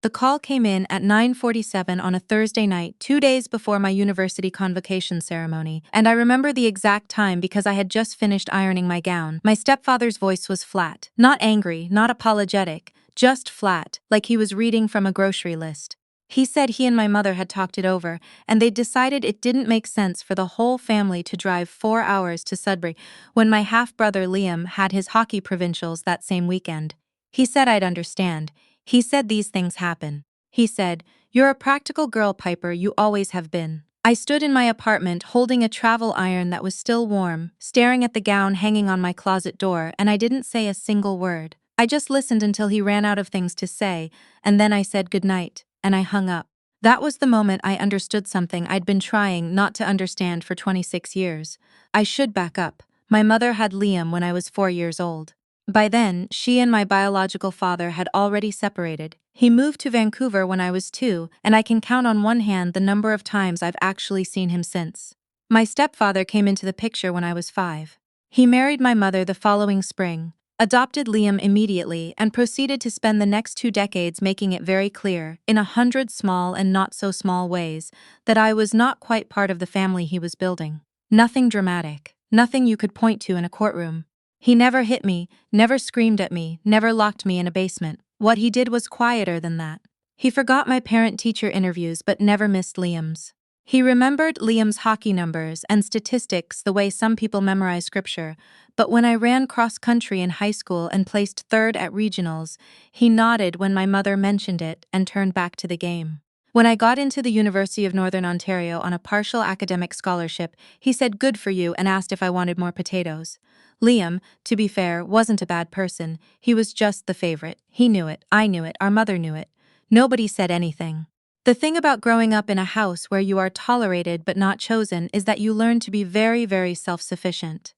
The call came in at 9:47 on a Thursday night, 2 days before my university convocation ceremony, and I remember the exact time because I had just finished ironing my gown. My stepfather's voice was flat. Not angry, not apologetic, just flat, like he was reading from a grocery list. He said he and my mother had talked it over, and they'd decided it didn't make sense for the whole family to drive 4 hours to Sudbury when my half-brother Liam had his hockey provincials that same weekend. He said I'd understand. He said these things happen. He said, "You're a practical girl, Piper, you always have been." I stood in my apartment holding a travel iron that was still warm, staring at the gown hanging on my closet door, and I didn't say a single word. I just listened until he ran out of things to say, and then I said goodnight, and I hung up. That was the moment I understood something I'd been trying not to understand for 26 years. I should back up. My mother had Liam when I was 4 years old. By then, she and my biological father had already separated. He moved to Vancouver when I was 2, and I can count on one hand the number of times I've actually seen him since. My stepfather came into the picture when I was 5. He married my mother the following spring, adopted Liam immediately, and proceeded to spend the next 2 decades making it very clear, in 100 small and not so small ways, that I was not quite part of the family he was building. Nothing dramatic, nothing you could point to in a courtroom. He never hit me, never screamed at me, never locked me in a basement. What he did was quieter than that. He forgot my parent-teacher interviews but never missed Liam's. He remembered Liam's hockey numbers and statistics the way some people memorize scripture, but when I ran cross-country in high school and placed 3rd at regionals, he nodded when my mother mentioned it and turned back to the game. When I got into the University of Northern Ontario on a partial academic scholarship, he said good for you and asked if I wanted more potatoes. Liam, to be fair, wasn't a bad person. He was just the favorite. He knew it, I knew it, our mother knew it. Nobody said anything. The thing about growing up in a house where you are tolerated but not chosen is that you learn to be very, very self-sufficient.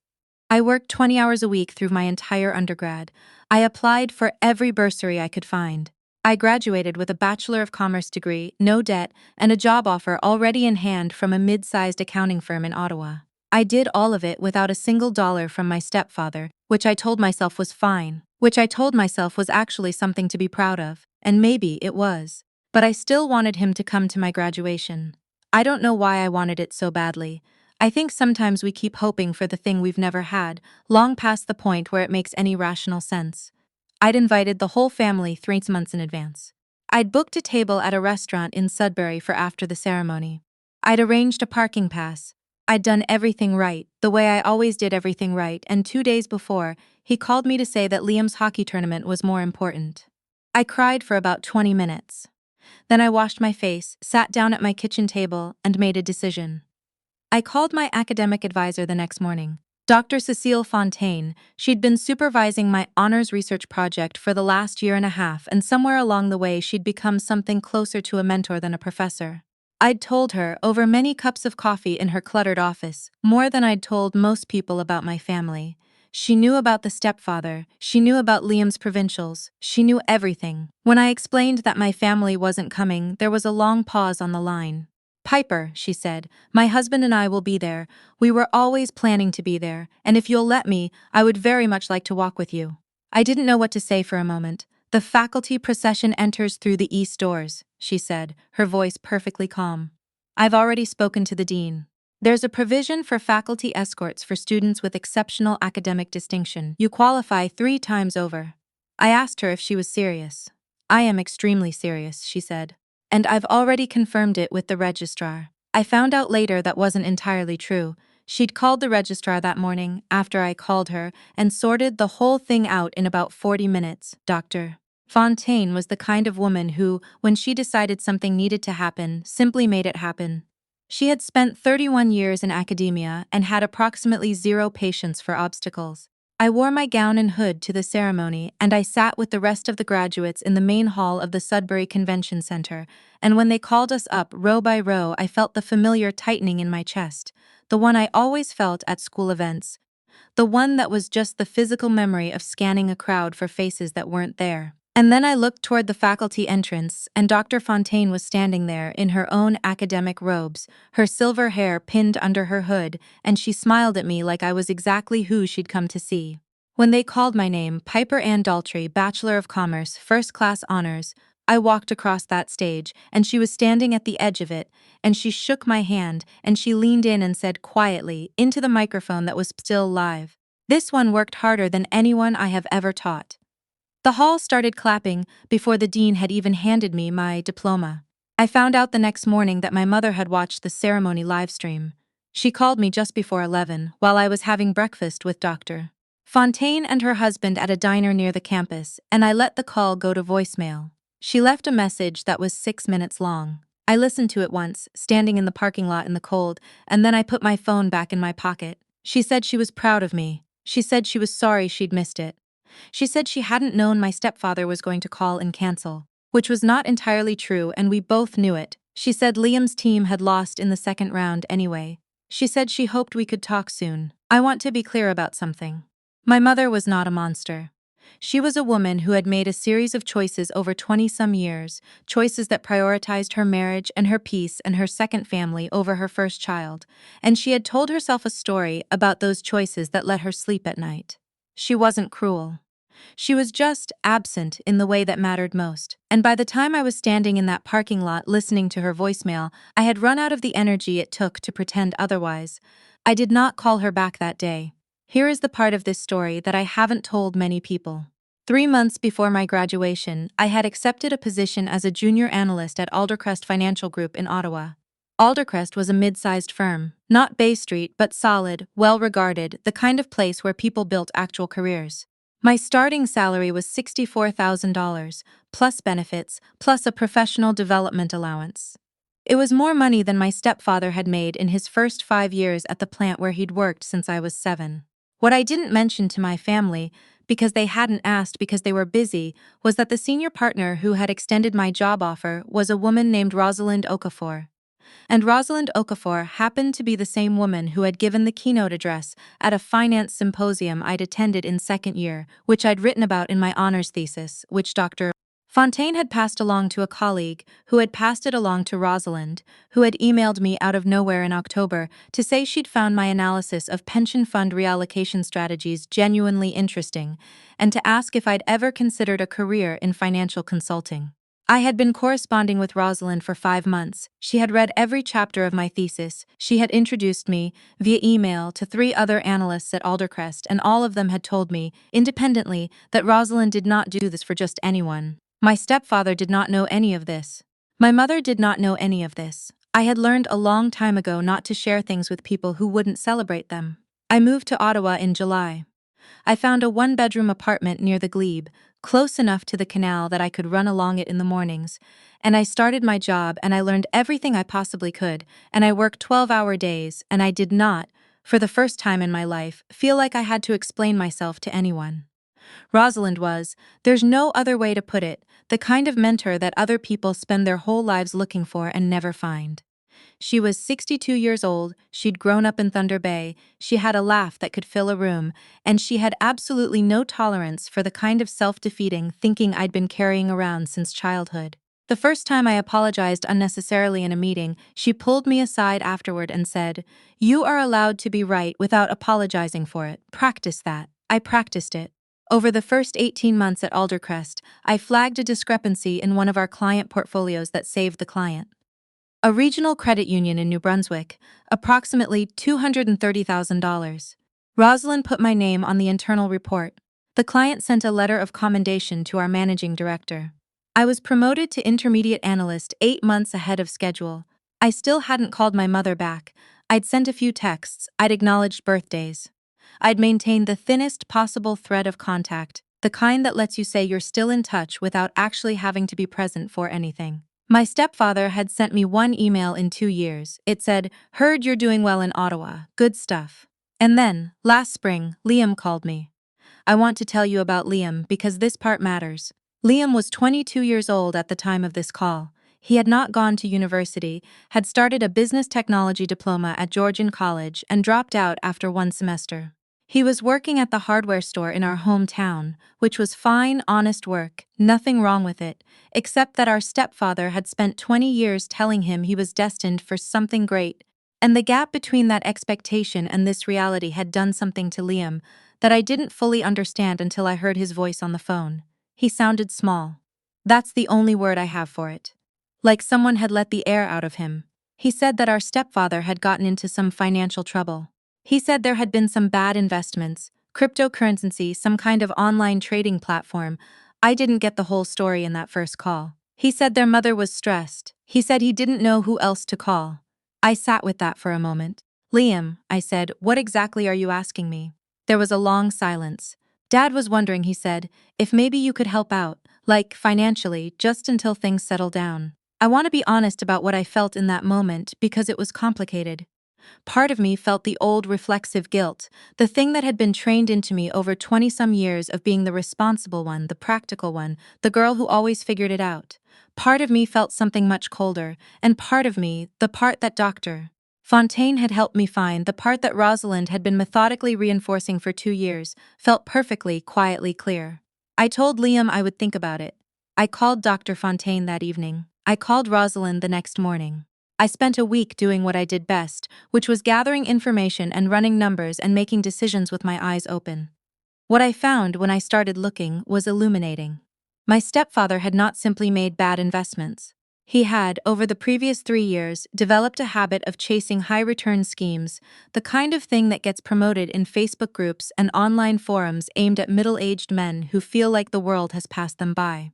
I worked 20 hours a week through my entire undergrad. I applied for every bursary I could find. I graduated with a Bachelor of Commerce degree, no debt, and a job offer already in hand from a mid-sized accounting firm in Ottawa. I did all of it without a single dollar from my stepfather, which I told myself was fine, which I told myself was actually something to be proud of, and maybe it was. But I still wanted him to come to my graduation. I don't know why I wanted it so badly. I think sometimes we keep hoping for the thing we've never had, long past the point where it makes any rational sense. I'd invited the whole family 3 months in advance. I'd booked a table at a restaurant in Sudbury for after the ceremony. I'd arranged a parking pass. I'd done everything right, the way I always did everything right, and 2 days before, he called me to say that Liam's hockey tournament was more important. I cried for about 20 minutes. Then I washed my face, sat down at my kitchen table, and made a decision. I called my academic advisor the next morning, Dr. Cecile Fontaine. She'd been supervising my honors research project for the last year and a half, and somewhere along the way she'd become something closer to a mentor than a professor. I'd told her, over many cups of coffee in her cluttered office, more than I'd told most people about my family. She knew about the stepfather, she knew about Liam's provincials, she knew everything. When I explained that my family wasn't coming, there was a long pause on the line. "Piper," she said, "my husband and I will be there. We were always planning to be there, and if you'll let me, I would very much like to walk with you." I didn't know what to say for a moment. "The faculty procession enters through the east doors," she said, her voice perfectly calm. "I've already spoken to the dean. There's a provision for faculty escorts for students with exceptional academic distinction. You qualify 3 times over." I asked her if she was serious. "I am extremely serious," she said. "And I've already confirmed it with the registrar." I found out later that wasn't entirely true. She'd called the registrar that morning, after I called her, and sorted the whole thing out in about 40 minutes. Dr. Fontaine was the kind of woman who, when she decided something needed to happen, simply made it happen. She had spent 31 years in academia and had approximately 0 patience for obstacles. I wore my gown and hood to the ceremony, and I sat with the rest of the graduates in the main hall of the Sudbury Convention Center, and when they called us up row by row, I felt the familiar tightening in my chest, the one I always felt at school events, the one that was just the physical memory of scanning a crowd for faces that weren't there. And then I looked toward the faculty entrance, and Dr. Fontaine was standing there in her own academic robes, her silver hair pinned under her hood, and she smiled at me like I was exactly who she'd come to see. When they called my name, Piper Ann Daltrey, Bachelor of Commerce, First Class Honors, I walked across that stage, and she was standing at the edge of it, and she shook my hand, and she leaned in and said quietly, into the microphone that was still live, "This one worked harder than anyone I have ever taught." The hall started clapping before the dean had even handed me my diploma. I found out the next morning that my mother had watched the ceremony livestream. She called me just before 11 while I was having breakfast with Dr. Fontaine and her husband at a diner near the campus, and I let the call go to voicemail. She left a message that was 6 minutes long. I listened to it once, standing in the parking lot in the cold, and then I put my phone back in my pocket. She said she was proud of me. She said she was sorry she'd missed it. She said she hadn't known my stepfather was going to call and cancel, which was not entirely true, and we both knew it. She said Liam's team had lost in the second round anyway. She said she hoped we could talk soon. I want to be clear about something. My mother was not a monster. She was a woman who had made a series of choices over 20-some years, choices that prioritized her marriage and her peace and her second family over her first child, and she had told herself a story about those choices that let her sleep at night. She wasn't cruel. She was just absent in the way that mattered most. And by the time I was standing in that parking lot listening to her voicemail, I had run out of the energy it took to pretend otherwise. I did not call her back that day. Here is the part of this story that I haven't told many people. 3 months before my graduation, I had accepted a position as a junior analyst at Aldercrest Financial Group in Ottawa. Aldercrest was a mid-sized firm, not Bay Street but solid, well-regarded, the kind of place where people built actual careers. My starting salary was $64,000, plus benefits, plus a professional development allowance. It was more money than my stepfather had made in his first 5 years at the plant where he'd worked since I was 7. What I didn't mention to my family, because they hadn't asked because they were busy, was that the senior partner who had extended my job offer was a woman named Rosalind Okafor. And Rosalind Okafor happened to be the same woman who had given the keynote address at a finance symposium I'd attended in second year, which I'd written about in my honors thesis, which Dr. Fontaine had passed along to a colleague, who had passed it along to Rosalind, who had emailed me out of nowhere in October to say she'd found my analysis of pension fund reallocation strategies genuinely interesting, and to ask if I'd ever considered a career in financial consulting. I had been corresponding with Rosalind for 5 months. She had read every chapter of my thesis. She had introduced me, via email, to 3 other analysts at Aldercrest, and all of them had told me, independently, that Rosalind did not do this for just anyone. My stepfather did not know any of this. My mother did not know any of this. I had learned a long time ago not to share things with people who wouldn't celebrate them. I moved to Ottawa in July. I found a 1-bedroom apartment near the Glebe, close enough to the canal that I could run along it in the mornings, and I started my job and I learned everything I possibly could, and I worked 12-hour days, and I did not, for the first time in my life, feel like I had to explain myself to anyone. Rosalind was, there's no other way to put it, the kind of mentor that other people spend their whole lives looking for and never find. She was 62 years old, she'd grown up in Thunder Bay, she had a laugh that could fill a room, and she had absolutely no tolerance for the kind of self-defeating thinking I'd been carrying around since childhood. The first time I apologized unnecessarily in a meeting, she pulled me aside afterward and said, "You are allowed to be right without apologizing for it. Practice that." I practiced it. Over the first 18 months at Aldercrest, I flagged a discrepancy in one of our client portfolios that saved the client. A regional credit union in New Brunswick, approximately $230,000. Rosalind put my name on the internal report. The client sent a letter of commendation to our managing director. I was promoted to intermediate analyst 8 months ahead of schedule. I still hadn't called my mother back. I'd sent a few texts, I'd acknowledged birthdays. I'd maintained the thinnest possible thread of contact, the kind that lets you say you're still in touch without actually having to be present for anything. My stepfather had sent me 1 email in 2 years. It said, "Heard you're doing well in Ottawa. Good stuff." And then, last spring, Liam called me. I want to tell you about Liam because this part matters. Liam was 22 years old at the time of this call. He had not gone to university, had started a business technology diploma at Georgian College, and dropped out after 1 semester. He was working at the hardware store in our hometown, which was fine, honest work, nothing wrong with it, except that our stepfather had spent 20 years telling him he was destined for something great, and the gap between that expectation and this reality had done something to Liam that I didn't fully understand until I heard his voice on the phone. He sounded small. That's the only word I have for it. Like someone had let the air out of him. He said that our stepfather had gotten into some financial trouble. He said there had been some bad investments, cryptocurrency, some kind of online trading platform. I didn't get the whole story in that first call. He said their mother was stressed. He said he didn't know who else to call. I sat with that for a moment. Liam, I said, what exactly are you asking me? There was a long silence. Dad was wondering, he said, if maybe you could help out, like financially, just until things settle down. I want to be honest about what I felt in that moment because it was complicated. Part of me felt the old reflexive guilt, the thing that had been trained into me over 20-some years of being the responsible one, the practical one, the girl who always figured it out. Part of me felt something much colder, and part of me, the part that Dr. Fontaine had helped me find, the part that Rosalind had been methodically reinforcing for 2 years, felt perfectly, quietly clear. I told Liam I would think about it. I called Dr. Fontaine that evening. I called Rosalind the next morning. I spent a week doing what I did best, which was gathering information and running numbers and making decisions with my eyes open. What I found when I started looking was illuminating. My stepfather had not simply made bad investments. He had, over the previous 3 years, developed a habit of chasing high-return schemes, the kind of thing that gets promoted in Facebook groups and online forums aimed at middle-aged men who feel like the world has passed them by.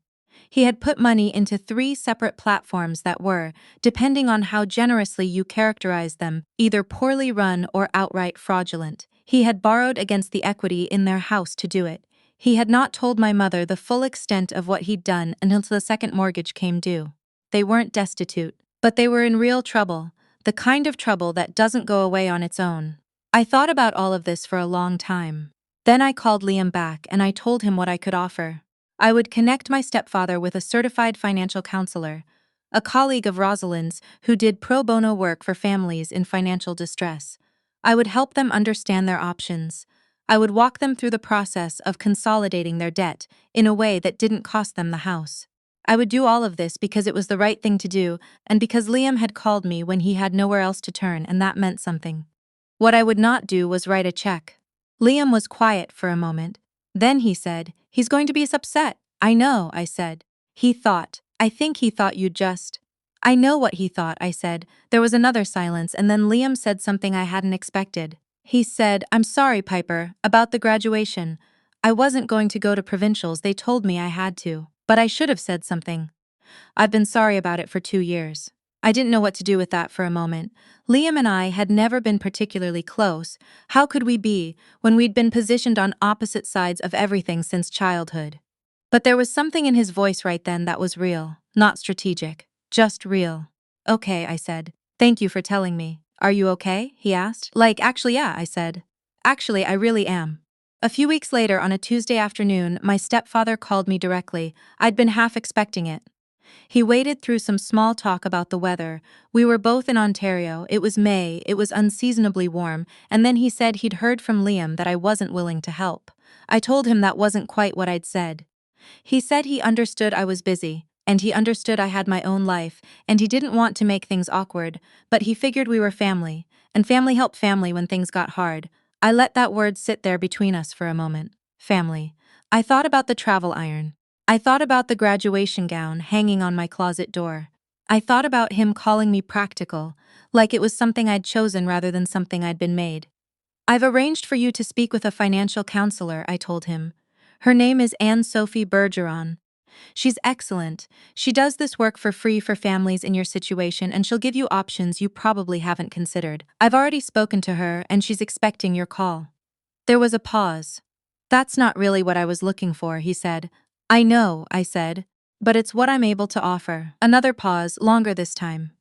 He had put money into 3 separate platforms that were, depending on how generously you characterize them, either poorly run or outright fraudulent. He had borrowed against the equity in their house to do it. He had not told my mother the full extent of what he'd done until the second mortgage came due. They weren't destitute, but they were in real trouble, the kind of trouble that doesn't go away on its own. I thought about all of this for a long time. Then I called Liam back and I told him what I could offer. I would connect my stepfather with a certified financial counselor, a colleague of Rosalind's who did pro bono work for families in financial distress. I would help them understand their options. I would walk them through the process of consolidating their debt in a way that didn't cost them the house. I would do all of this because it was the right thing to do and because Liam had called me when he had nowhere else to turn, and that meant something. What I would not do was write a check. Liam was quiet for a moment. Then he said, "He's going to be upset." "I know," I said. I think he thought you'd just." "I know what he thought," I said. There was another silence, and then Liam said something I hadn't expected. He said, "I'm sorry, Piper, about the graduation. I wasn't going to go to provincials, they told me I had to. But I should have said something. I've been sorry about it for 2 years." I didn't know what to do with that for a moment. Liam and I had never been particularly close. How could we be, when we'd been positioned on opposite sides of everything since childhood? But there was something in his voice right then that was real, not strategic, just real. "Okay," I said. "Thank you for telling me. Are you okay?" he asked. Actually, yeah," I said. "Actually, I really am." A few weeks later, on a Tuesday afternoon, my stepfather called me directly. I'd been half expecting it. He waded through some small talk about the weather. We were both in Ontario, it was May, it was unseasonably warm, and then he said he'd heard from Liam that I wasn't willing to help. I told him that wasn't quite what I'd said. He said he understood I was busy, and he understood I had my own life, and he didn't want to make things awkward, but he figured we were family, and family helped family when things got hard. I let that word sit there between us for a moment. Family. I thought about the travel iron. I thought about the graduation gown hanging on my closet door. I thought about him calling me practical, like it was something I'd chosen rather than something I'd been made. "I've arranged for you to speak with a financial counselor," I told him. "Her name is Anne-Sophie Bergeron. She's excellent. She does this work for free for families in your situation, and she'll give you options you probably haven't considered. I've already spoken to her, and she's expecting your call." There was a pause. "That's not really what I was looking for," he said. "I know," I said, "but it's what I'm able to offer." Another pause, longer this time.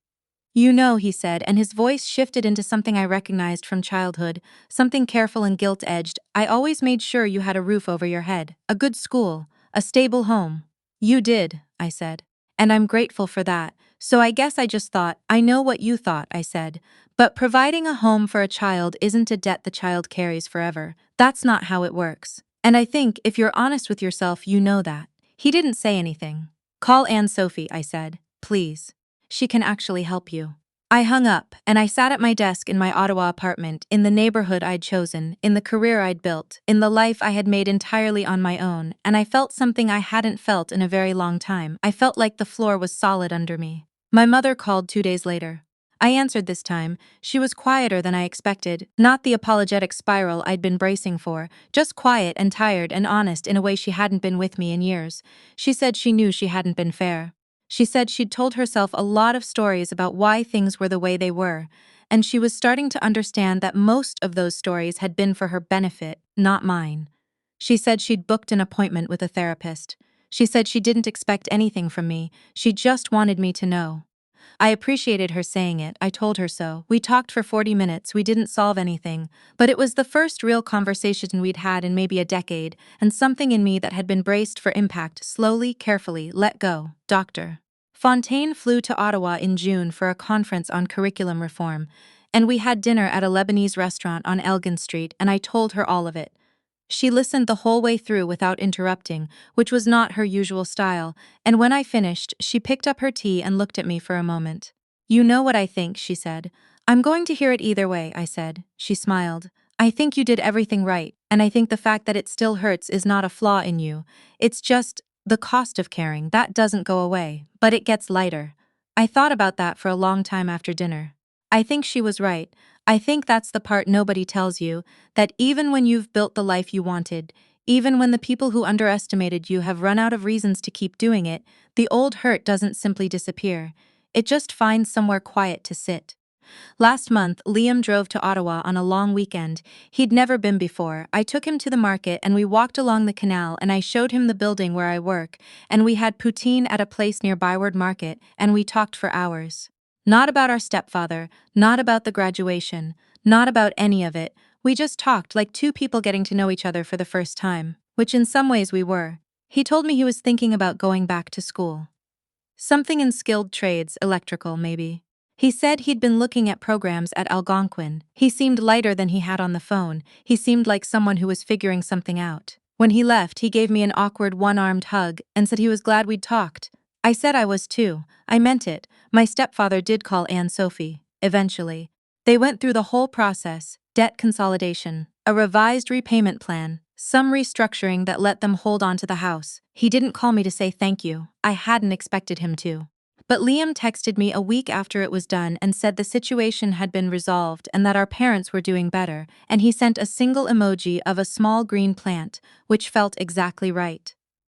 "You know," he said, and his voice shifted into something I recognized from childhood, something careful and guilt-edged. "I always made sure you had a roof over your head, a good school, a stable home." "You did," I said. "And I'm grateful for that. So I guess I just thought, I know what you thought," I said. "But providing a home for a child isn't a debt the child carries forever. That's not how it works. And I think, if you're honest with yourself, you know that." He didn't say anything. "Call Anne-Sophie," I said. "Please. She can actually help you." I hung up, and I sat at my desk in my Ottawa apartment, in the neighborhood I'd chosen, in the career I'd built, in the life I had made entirely on my own, and I felt something I hadn't felt in a very long time. I felt like the floor was solid under me. My mother called 2 days later. I answered this time. She was quieter than I expected, not the apologetic spiral I'd been bracing for, just quiet and tired and honest in a way she hadn't been with me in years. She said she knew she hadn't been fair. She said she'd told herself a lot of stories about why things were the way they were, and she was starting to understand that most of those stories had been for her benefit, not mine. She said she'd booked an appointment with a therapist. She said she didn't expect anything from me, she just wanted me to know. I appreciated her saying it. I told her so. We talked for 40 minutes, we didn't solve anything, but it was the first real conversation we'd had in maybe a decade, and something in me that had been braced for impact slowly, carefully let go. Doctor Fontaine flew to Ottawa in June for a conference on curriculum reform, and we had dinner at a Lebanese restaurant on Elgin Street, and I told her all of it. She listened the whole way through without interrupting, which was not her usual style, and when I finished, she picked up her tea and looked at me for a moment. "You know what I think," she said. "I'm going to hear it either way," I said. She smiled. "I think you did everything right, and I think the fact that it still hurts is not a flaw in you. It's just the cost of caring. That doesn't go away, but it gets lighter." I thought about that for a long time after dinner. I think she was right. I think that's the part nobody tells you, that even when you've built the life you wanted, even when the people who underestimated you have run out of reasons to keep doing it, the old hurt doesn't simply disappear. It just finds somewhere quiet to sit. Last month, Liam drove to Ottawa on a long weekend. He'd never been before. I took him to the market and we walked along the canal and I showed him the building where I work, and we had poutine at a place near Byward Market, and we talked for hours. Not about our stepfather, not about the graduation, not about any of it. We just talked like two people getting to know each other for the first time, which in some ways we were. He told me he was thinking about going back to school. Something in skilled trades, electrical maybe. He said he'd been looking at programs at Algonquin. He seemed lighter than he had on the phone. He seemed like someone who was figuring something out. When he left, he gave me an awkward one-armed hug and said he was glad we'd talked. I said I was too. I meant it. My stepfather did call Anne Sophie, eventually. They went through the whole process: debt consolidation, a revised repayment plan, some restructuring that let them hold on to the house. He didn't call me to say thank you. I hadn't expected him to. But Liam texted me a week after it was done and said the situation had been resolved and that our parents were doing better, and he sent a single emoji of a small green plant, which felt exactly right.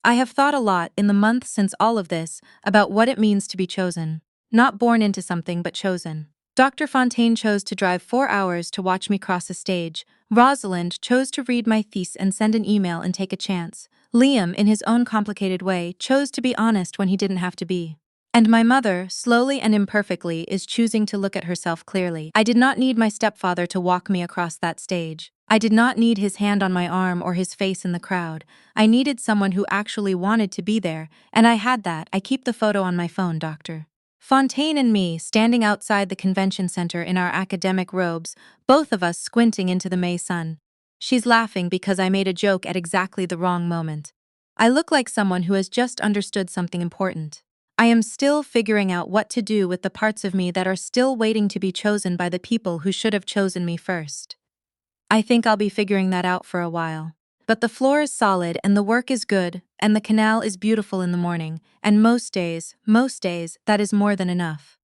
I have thought a lot in the months since all of this about what it means to be chosen. Not born into something, but chosen. Dr. Fontaine chose to drive 4 hours to watch me cross a stage. Rosalind chose to read my thesis and send an email and take a chance. Liam, in his own complicated way, chose to be honest when he didn't have to be. And my mother, slowly and imperfectly, is choosing to look at herself clearly. I did not need my stepfather to walk me across that stage. I did not need his hand on my arm or his face in the crowd. I needed someone who actually wanted to be there, and I had that. I keep the photo on my phone, Dr. Fontaine and me standing outside the convention center in our academic robes, both of us squinting into the May sun. She's laughing because I made a joke at exactly the wrong moment. I look like someone who has just understood something important. I am still figuring out what to do with the parts of me that are still waiting to be chosen by the people who should have chosen me first. I think I'll be figuring that out for a while. But the floor is solid and the work is good, and the canal is beautiful in the morning, and most days, that is more than enough.